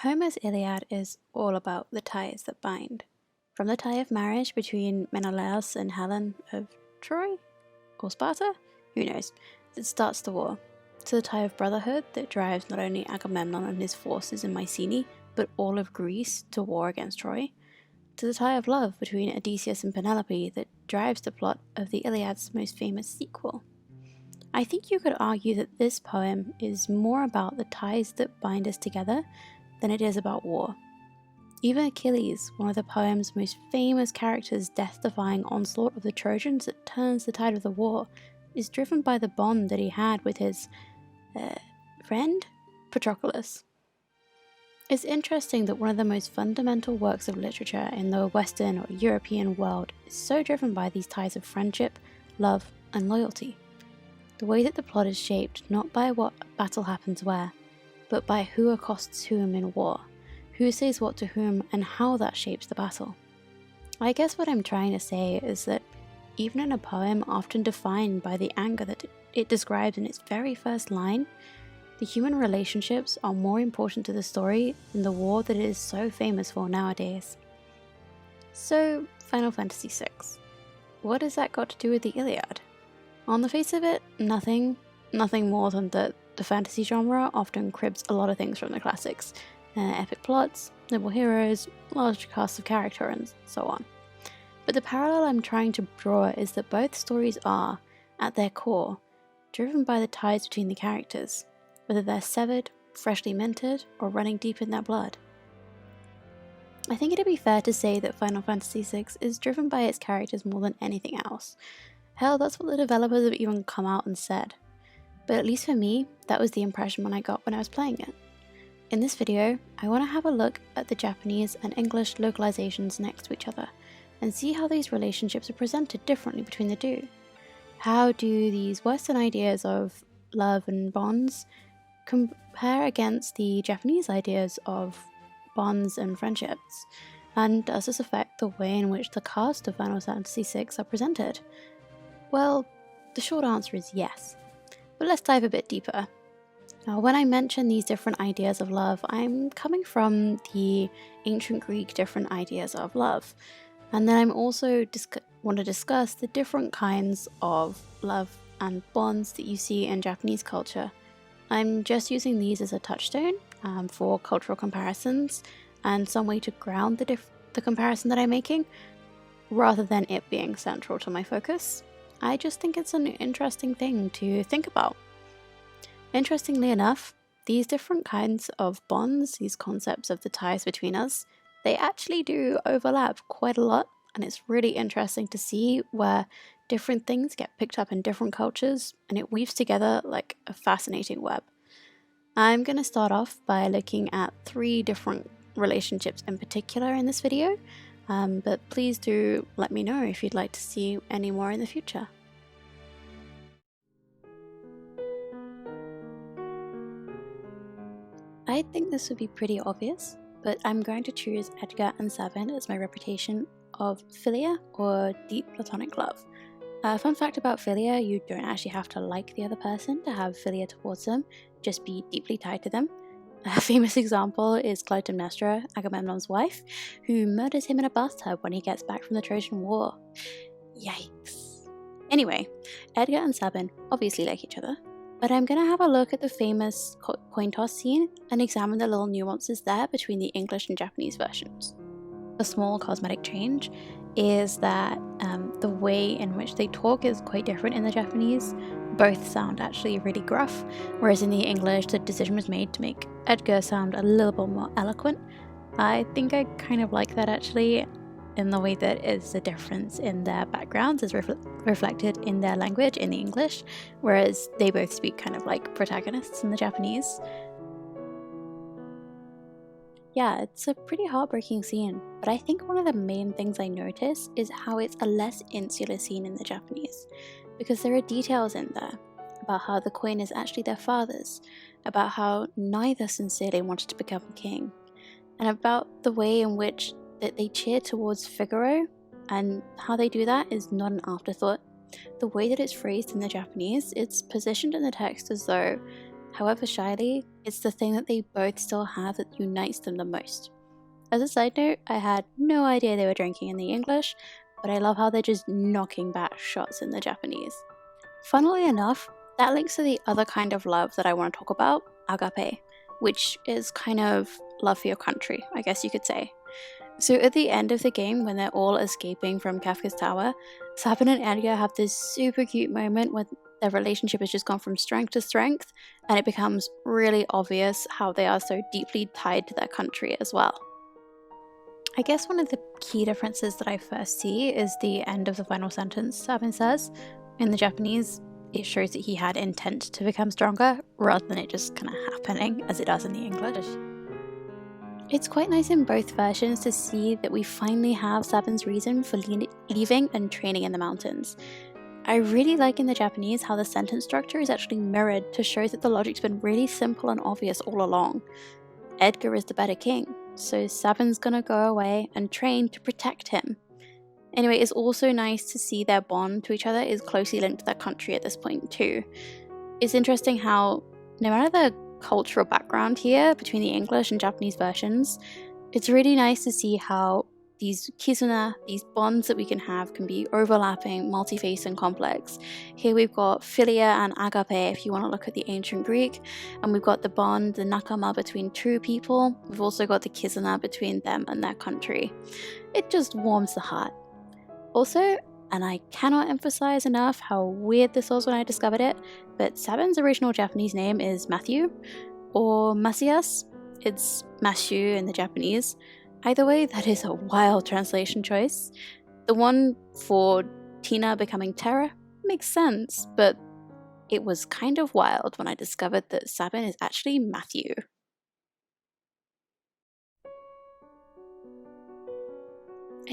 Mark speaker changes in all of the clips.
Speaker 1: Homer's Iliad is all about the ties that bind. From the tie of marriage between Menelaus and Helen of Troy or Sparta, who knows, that starts the war, to the tie of brotherhood that drives not only Agamemnon and his forces in Mycenae, but all of Greece to war against Troy, to the tie of love between Odysseus and Penelope that drives the plot of the Iliad's most famous sequel. I think you could argue that this poem is more about the ties that bind us together than it is about war. Even Achilles, one of the poem's most famous characters' death-defying onslaught of the Trojans that turns the tide of the war, is driven by the bond that he had with his friend, Patroclus. It's interesting that one of the most fundamental works of literature in the Western or European world is so driven by these ties of friendship, love, and loyalty. The way that the plot is shaped not by what battle happens where, but by who accosts whom in war, who says what to whom, and how that shapes the battle. I guess what I'm trying to say is that even in a poem often defined by the anger that it describes in its very first line, the human relationships are more important to the story than the war that it is so famous for nowadays. So, Final Fantasy VI. What has that got to do with the Iliad? On the face of it, nothing more than that the fantasy genre often cribs a lot of things from the classics. Epic plots, noble heroes, large casts of character, and so on. But the parallel I'm trying to draw is that both stories are, at their core, driven by the ties between the characters, whether they're severed, freshly minted, or running deep in their blood. I think it'd be fair to say that Final Fantasy VI is driven by its characters more than anything else. Hell, that's what the developers have even come out and said. But at least for me, that was the impression I got when I was playing it. In this video, I want to have a look at the Japanese and English localizations next to each other, and see how these relationships are presented differently between the two. How do these Western ideas of love and bonds compare against the Japanese ideas of bonds and friendships? And does this affect the way in which the cast of Final Fantasy VI are presented? Well, the short answer is yes. But let's dive a bit deeper. Now, when I mention these different ideas of love, I'm coming from the ancient Greek different ideas of love. And then I'm also want to discuss the different kinds of love and bonds that you see in Japanese culture. I'm just using these as a touchstone for cultural comparisons and some way to ground the comparison that I'm making, rather than it being central to my focus. I just think it's an interesting thing to think about. Interestingly enough, these different kinds of bonds, these concepts of the ties between us, they actually do overlap quite a lot, and it's really interesting to see where different things get picked up in different cultures, and it weaves together like a fascinating web. I'm going to start off by looking at 3 different relationships in particular in this video, but please do let me know if you'd like to see any more in the future. I think this would be pretty obvious, but I'm going to choose Edgar and Sabin as my reputation of philia or deep platonic love. Fun fact about philia, you don't actually have to like the other person to have philia towards them, just be deeply tied to them. A famous example is Clytemnestra, Agamemnon's wife, who murders him in a bathtub when he gets back from the Trojan War. Yikes. Anyway, Edgar and Sabin obviously like each other, but I'm going to have a look at the famous coin toss scene and examine the little nuances there between the English and Japanese versions. A small cosmetic change is that the way in which they talk is quite different in the Japanese. Both sound actually really gruff, whereas in the English the decision was made to make Edgar sound a little bit more eloquent. I think I kind of like that actually, in the way that it's a difference in their backgrounds is reflected in their language in the English, whereas they both speak kind of like protagonists in the Japanese. Yeah, it's a pretty heartbreaking scene, but I think one of the main things I notice is how it's a less insular scene in the Japanese, because there are details in there about how the coin is actually their father's, about how neither sincerely wanted to become king, and about the way in which that they cheer towards Figaro, and how they do that is not an afterthought. The way that it's phrased in the Japanese, it's positioned in the text as though however shyly, it's the thing that they both still have that unites them the most. As a side note, I had no idea they were drinking in the English, but I love how they're just knocking back shots in the Japanese. Funnily enough, that links to the other kind of love that I want to talk about, agape, which is kind of love for your country, I guess you could say. So at the end of the game, when they're all escaping from Kefka's tower, Sabin and Egar have this super cute moment when their relationship has just gone from strength to strength, and it becomes really obvious how they are so deeply tied to their country as well. I guess one of the key differences that I first see is the end of the final sentence Sabin says. In the Japanese, it shows that he had intent to become stronger, rather than it just kind of happening as it does in the English. It's quite nice in both versions to see that we finally have Sabin's reason for leaving and training in the mountains. I really like in the Japanese how the sentence structure is actually mirrored to show that the logic's been really simple and obvious all along. Edgar is the better king, so Sabin's gonna go away and train to protect him. Anyway, it's also nice to see their bond to each other is closely linked to their country at this point too. It's interesting how, no matter the cultural background here between the English and Japanese versions, it's really nice to see how these kizuna, these bonds that we can have, can be overlapping, multi-faced and complex. Here we've got philia and agape if you want to look at the ancient Greek, and we've got the bond, the nakama between two people. We've also got the kizuna between them and their country. It just warms the heart. Also, and I cannot emphasize enough how weird this was when I discovered it, but Sabin's original Japanese name is Matthew, or Masias. It's Mashu in the Japanese. Either way, that is a wild translation choice. The one for Tina becoming Terra makes sense, but it was kind of wild when I discovered that Sabin is actually Matthew.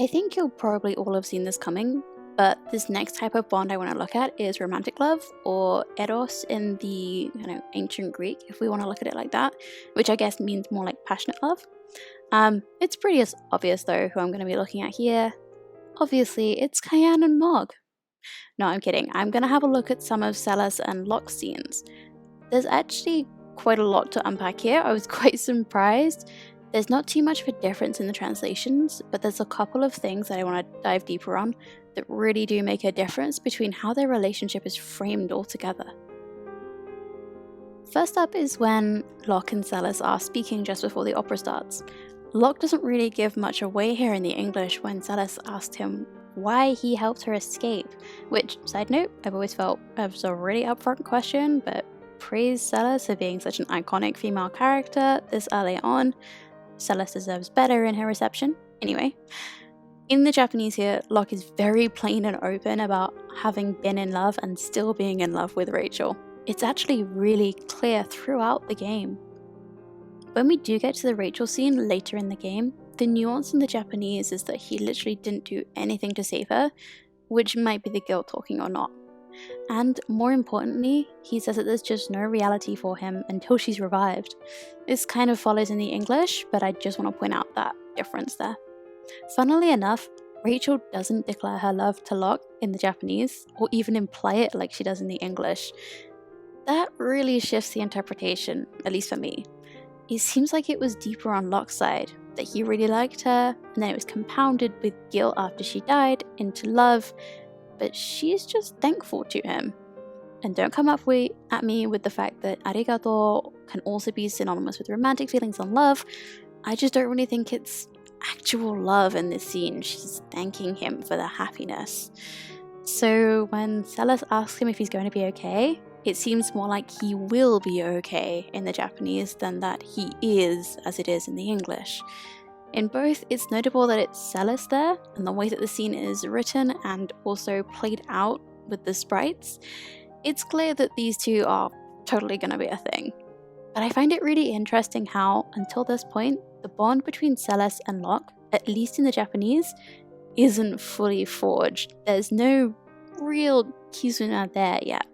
Speaker 1: I think you'll probably all have seen this coming, but this next type of bond I want to look at is romantic love, or eros in the ancient Greek, if we want to look at it like that, which I guess means more like passionate love. It's pretty obvious though who I'm going to be looking at here. Obviously, it's Cayenne and Mog. No, I'm kidding. I'm going to have a look at some of Celes and Locke scenes. There's actually quite a lot to unpack here. I was quite surprised. There's not too much of a difference in the translations, but there's a couple of things that I want to dive deeper on that really do make a difference between how their relationship is framed altogether. First up is when Locke and Celes are speaking just before the opera starts. Locke doesn't really give much away here in the English when Celes asked him why he helped her escape, which, side note, I've always felt was a really upfront question, but praise Celes for being such an iconic female character this early on. Celes deserves better in her reception. Anyway, in the Japanese here, Locke is very plain and open about having been in love and still being in love with Rachel. It's actually really clear throughout the game. When we do get to the Rachel scene later in the game, the nuance in the Japanese is that he literally didn't do anything to save her, which might be the guilt talking or not. And more importantly, he says that there's just no reality for him until she's revived. This kind of follows in the English, but I just want to point out that difference there. Funnily enough, Rachel doesn't declare her love to Locke in the Japanese, or even imply it like she does in the English. That really shifts the interpretation, at least for me. It seems like it was deeper on Locke's side, that he really liked her, and then it was compounded with guilt after she died into love, but she's just thankful to him. And don't come up at me with the fact that arigato can also be synonymous with romantic feelings and love. I just don't really think it's actual love in this scene. She's thanking him for the happiness. So when Celes asks him if he's going to be okay, it seems more like he will be okay in the Japanese than that he is, as it is in the English. In both, it's notable that it's Celes there, and the way that the scene is written and also played out with the sprites, it's clear that these two are totally going to be a thing. But I find it really interesting how, until this point, the bond between Celes and Locke, at least in the Japanese, isn't fully forged. There's no real kizuna there yet.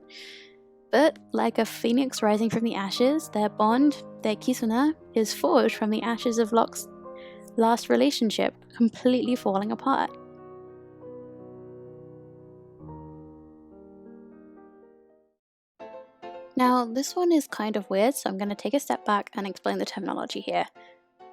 Speaker 1: But like a phoenix rising from the ashes, their bond, their kizuna, is forged from the ashes of Locke's last relationship completely falling apart. Now, this one is kind of weird, so I'm going to take a step back and explain the terminology here.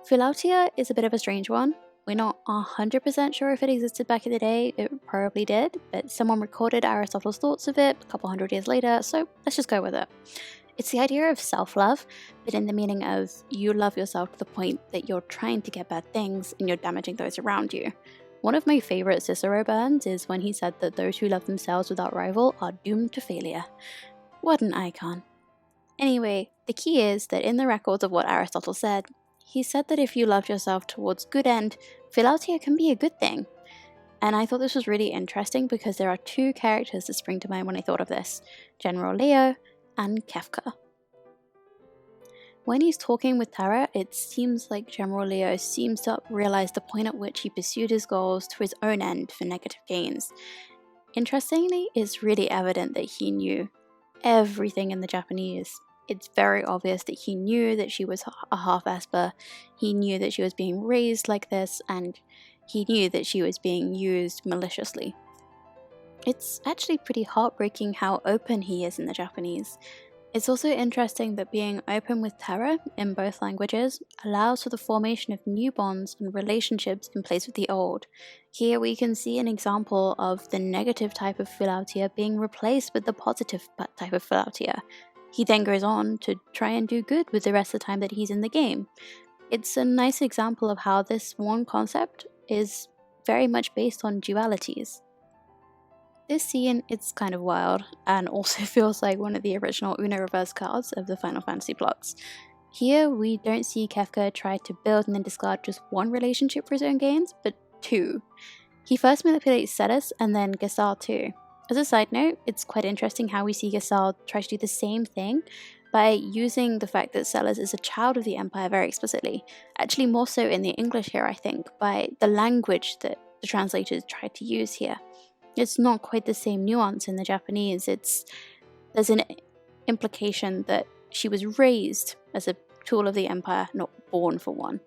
Speaker 1: Philautia is a bit of a strange one. We're not 100% sure if it existed back in the day, it probably did, but someone recorded Aristotle's thoughts of it a couple hundred years later, so let's just go with it. It's the idea of self-love, but in the meaning of you love yourself to the point that you're trying to get bad things and you're damaging those around you. One of my favourite Cicero burns is when he said that those who love themselves without rival are doomed to failure. What an icon. Anyway, the key is that in the records of what Aristotle said, he said that if you love yourself towards good end, philautia can be a good thing. And I thought this was really interesting because there are two characters that spring to mind when I thought of this, General Leo and Kefka. When he's talking with Tara, it seems like General Leo seems to realize the point at which he pursued his goals to his own end for negative gains. Interestingly, it's really evident that he knew everything in the Japanese. It's very obvious that he knew that she was a half-Esper, he knew that she was being raised like this, and he knew that she was being used maliciously. It's actually pretty heartbreaking how open he is in the Japanese. It's also interesting that being open with Tara in both languages allows for the formation of new bonds and relationships in place with the old. Here we can see an example of the negative type of philautia being replaced with the positive type of philautia. He then goes on to try and do good with the rest of the time that he's in the game. It's a nice example of how this one concept is very much based on dualities. This scene, it's kind of wild, and also feels like one of the original Uno reverse cards of the Final Fantasy plots. Here, we don't see Kefka try to build and then discard just one relationship for his own gains, but two. He first manipulates Celes and then Gesal too. As a side note, it's quite interesting how we see Gesal try to do the same thing by using the fact that Celes is a child of the Empire very explicitly. Actually more so in the English here, I think, by the language that the translators tried to use here. It's not quite the same nuance in the Japanese. There's an implication that she was raised as a tool of the Empire, not born for one.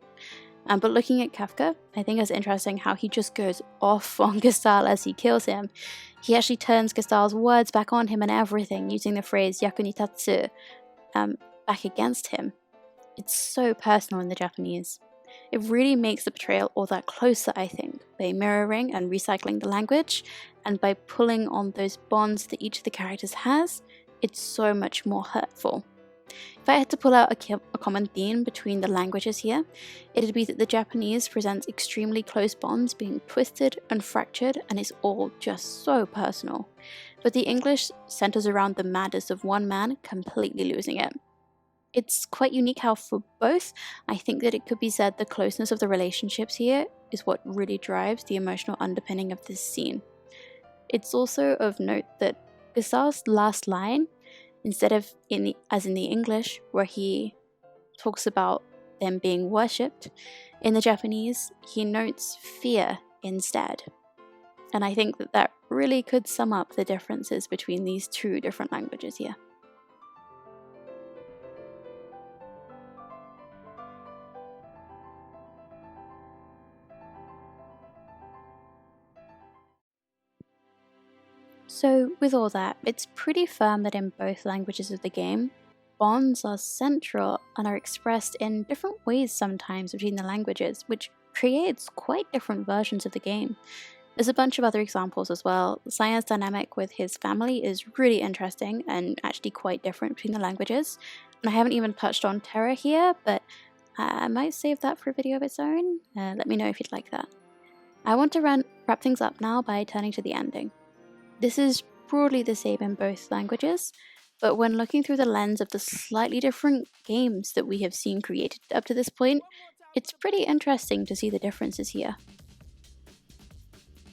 Speaker 1: But looking at Kefka, I think it's interesting how he just goes off on Gesal as he kills him. He actually turns Gesal's words back on him and everything, using the phrase yakunitatsu back against him. It's so personal in the Japanese. It really makes the portrayal all that closer, I think, by mirroring and recycling the language, and by pulling on those bonds that each of the characters has, it's so much more hurtful. If I had to pull out a common theme between the languages here, it'd be that the Japanese presents extremely close bonds being twisted and fractured, and it's all just so personal. But the English centers around the madness of one man completely losing it. It's quite unique how for both, I think that it could be said the closeness of the relationships here is what really drives the emotional underpinning of this scene. It's also of note that Gesal's last line, instead of as in the English, where he talks about them being worshipped, in the Japanese, he notes fear instead. And I think that that really could sum up the differences between these two different languages here. So with all that, it's pretty firm that in both languages of the game, bonds are central and are expressed in different ways sometimes between the languages, which creates quite different versions of the game. There's a bunch of other examples as well. Cyan's dynamic with his family is really interesting and actually quite different between the languages. And I haven't even touched on Terra here, but I might save that for a video of its own. Let me know if you'd like that. I want to wrap things up now by turning to the ending. This is broadly the same in both languages, but when looking through the lens of the slightly different games that we have seen created up to this point, it's pretty interesting to see the differences here.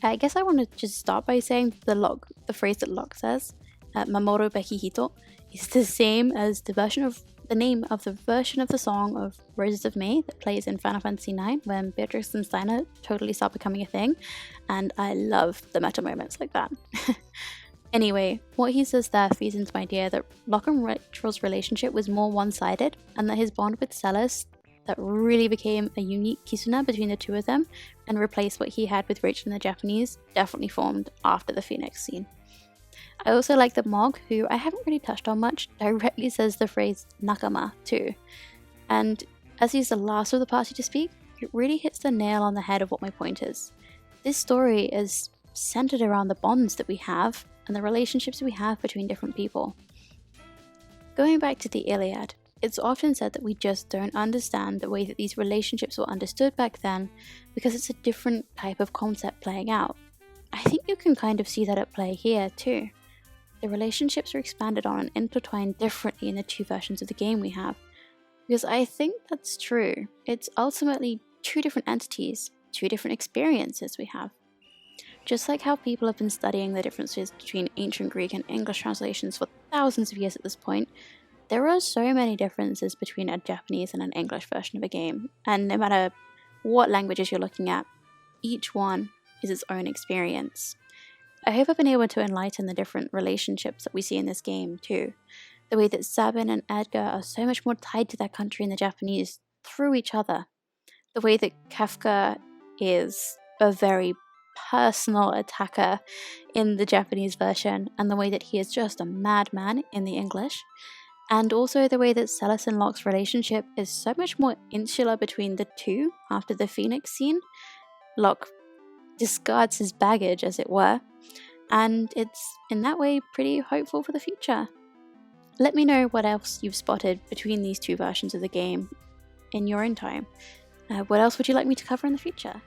Speaker 1: I guess I want to just start by saying the phrase that Locke says, Mamoru Beki Hito, is the same as the name of the version of the song of Roses of May that plays in Final Fantasy IX when Beatrix and Steiner totally start becoming a thing, and I love the meta moments like that. Anyway, what he says there feeds into my idea that Locke and Rachel's relationship was more one-sided, and that his bond with Celes that really became a unique kisuna between the two of them and replaced what he had with Rachel in the Japanese definitely formed after the Phoenix scene. I also like that Mog, who I haven't really touched on much, directly says the phrase nakama too. And as he's the last of the party to speak, it really hits the nail on the head of what my point is. This story is centered around the bonds that we have and the relationships we have between different people. Going back to the Iliad, it's often said that we just don't understand the way that these relationships were understood back then because it's a different type of concept playing out. I think you can kind of see that at play here too. The relationships are expanded on and intertwined differently in the two versions of the game we have. Because I think that's true. It's ultimately two different entities, two different experiences we have. Just like how people have been studying the differences between ancient Greek and English translations for thousands of years at this point, there are so many differences between a Japanese and an English version of a game, and no matter what languages you're looking at, each one is its own experience. I hope I've been able to enlighten the different relationships that we see in this game too. The way that Sabin and Egar are so much more tied to their country in the Japanese through each other. The way that Kefka is a very personal attacker in the Japanese version, and the way that he is just a madman in the English. And also the way that Celes and Locke's relationship is so much more insular between the two after the Phoenix scene. Locke discards his baggage, as it were, and it's in that way pretty hopeful for the future. Let me know what else you've spotted between these two versions of the game in your own time. What else would you like me to cover in the future?